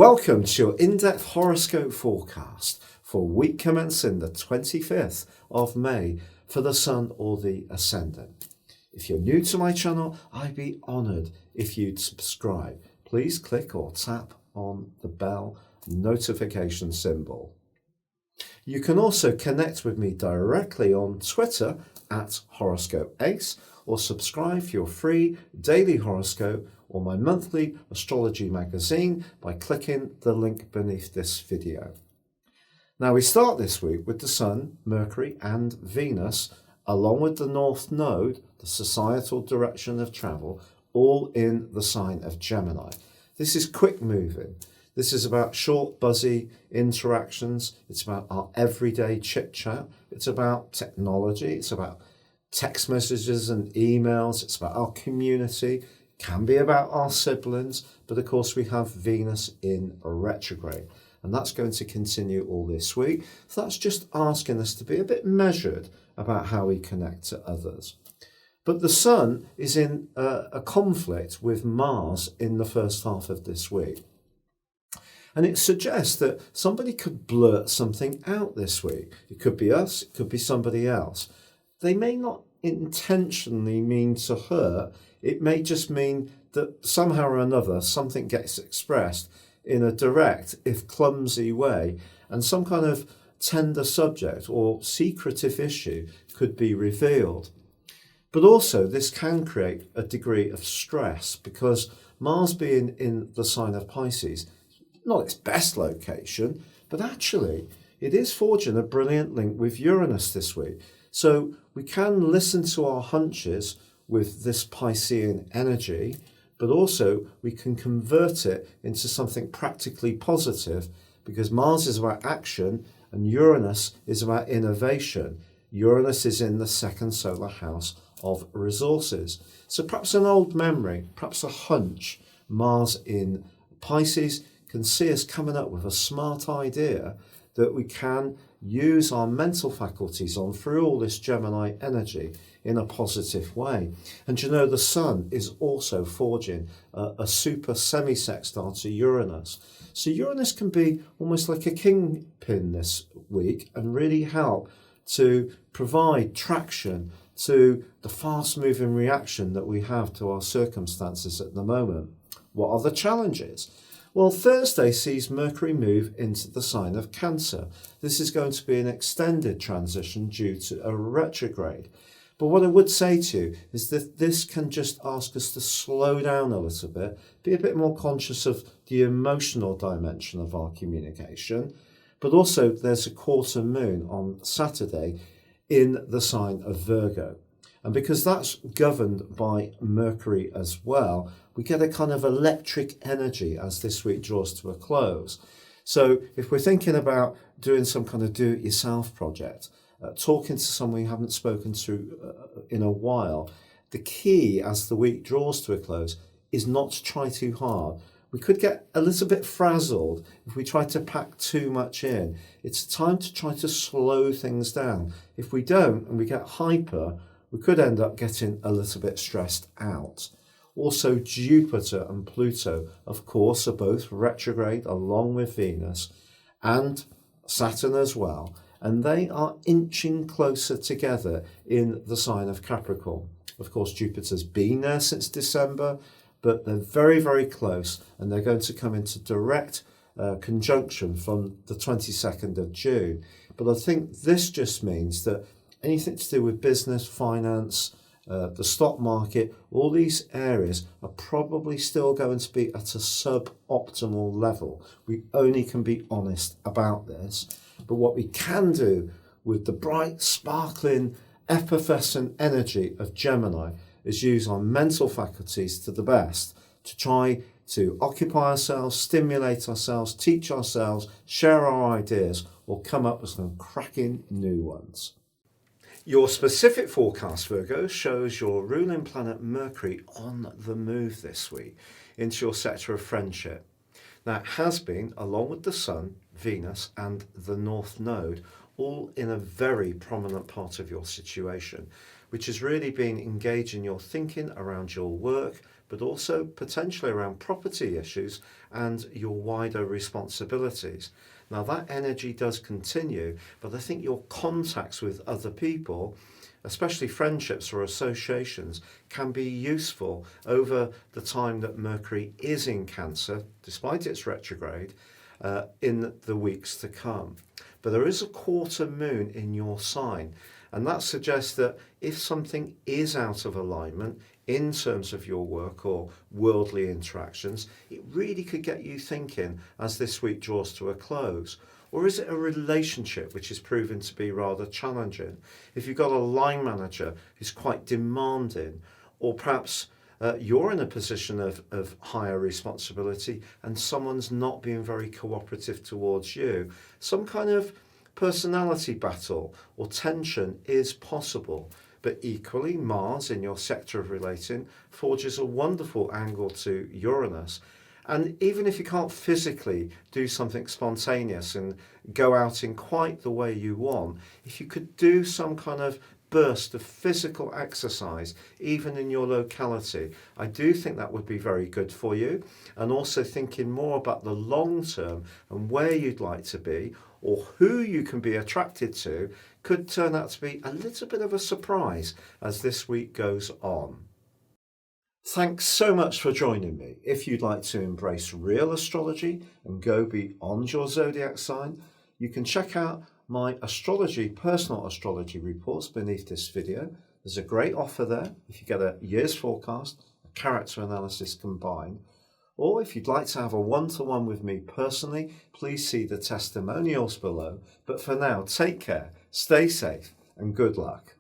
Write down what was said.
Welcome to your in-depth horoscope forecast for week commencing the 25th of May for the Sun or the Ascendant. If you're new to my channel, I'd be honoured if you'd subscribe. Please click or tap on the bell notification symbol. You can also connect with me directly on Twitter at Horoscope Ace, or subscribe for your free daily horoscope or my monthly astrology magazine by clicking the link beneath this video. Now we start this week with the Sun, Mercury and Venus, along with the North Node, the societal direction of travel, all in the sign of Gemini. This is quick moving. This is about short, buzzy interactions. It's about our everyday chit chat. It's about technology. It's about text messages and emails. It's about our community. Can be about our siblings, but of course we have Venus in retrograde, and that's going to continue all this week. So that's just asking us to be a bit measured about how we connect to others. But the Sun is in a conflict with Mars in the first half of this week. And it suggests that somebody could blurt something out this week. It could be us, it could be somebody else. They may not intentionally mean to hurt. It may just mean that somehow or another something gets expressed in a direct, if clumsy way, and some kind of tender subject or secretive issue could be revealed. But also this can create a degree of stress because Mars being in the sign of Pisces, not its best location, but actually it is forging a brilliant link with Uranus this week. So we can listen to our hunches with this Piscean energy, but also we can convert it into something practically positive because Mars is about action and Uranus is about innovation. Uranus is in the second solar house of resources. So perhaps an old memory, perhaps a hunch, Mars in Pisces can see us coming up with a smart idea that we can use our mental faculties on through all this Gemini energy in a positive way. And you know, the Sun is also forging a super semi-sextile to Uranus. So Uranus can be almost like a kingpin this week and really help to provide traction to the fast-moving reaction that we have to our circumstances at the moment. What are the challenges? Well, Thursday sees Mercury move into the sign of Cancer. This is going to be an extended transition due to a retrograde. But what I would say to you is that this can just ask us to slow down a little bit, be a bit more conscious of the emotional dimension of our communication. But also there's a quarter moon on Saturday in the sign of Virgo. And because that's governed by Mercury as well, we get a kind of electric energy as this week draws to a close. So if we're thinking about doing some kind of do-it-yourself project, talking to someone you haven't spoken to in a while, the key as the week draws to a close is not to try too hard. We could get a little bit frazzled if we try to pack too much in. It's time to try to slow things down. If we don't and we get hyper, we could end up getting a little bit stressed out. Also, Jupiter and Pluto, of course, are both retrograde along with Venus and Saturn as well. And they are inching closer together in the sign of Capricorn. Of course, Jupiter's been there since December, but they're very, very close and they're going to come into direct conjunction from the 22nd of June. But I think this just means that anything to do with business, finance, the stock market, all these areas are probably still going to be at a suboptimal level. We only can be honest about this. But what we can do with the bright, sparkling, effervescent energy of Gemini is use our mental faculties to the best to try to occupy ourselves, stimulate ourselves, teach ourselves, share our ideas, or come up with some cracking new ones. Your specific forecast, Virgo, shows your ruling planet Mercury on the move this week into your sector of friendship. Now, it has been, along with the Sun, Venus, and the North Node, all in a very prominent part of your situation. which has really been engaging your thinking around your work, but also potentially around property issues and your wider responsibilities. Now that energy does continue, but I think your contacts with other people, especially friendships or associations, can be useful over the time that Mercury is in Cancer, despite its retrograde, in the weeks to come. But there is a quarter moon in your sign, and that suggests that if something is out of alignment in terms of your work or worldly interactions, it really could get you thinking as this week draws to a close. Or is it a relationship which is proven to be rather challenging? If you've got a line manager who's quite demanding, or perhaps you're in a position of higher responsibility and someone's not being very cooperative towards you, some kind of personality battle or tension is possible. But equally, Mars in your sector of relating forges a wonderful angle to Uranus. And even if you can't physically do something spontaneous and go out in quite the way you want, if you could do some kind of burst of physical exercise, even in your locality, I do think that would be very good for you. And also thinking more about the long term and where you'd like to be, or who you can be attracted to, could turn out to be a little bit of a surprise as this week goes on. Thanks so much for joining me. If you'd like to embrace real astrology and go beyond your zodiac sign, you can check out my personal astrology reports beneath this video. There's a great offer there if you get a year's forecast, a character analysis combined. Or if you'd like to have a one-to-one with me personally, please see the testimonials below. But for now, take care, stay safe, and good luck.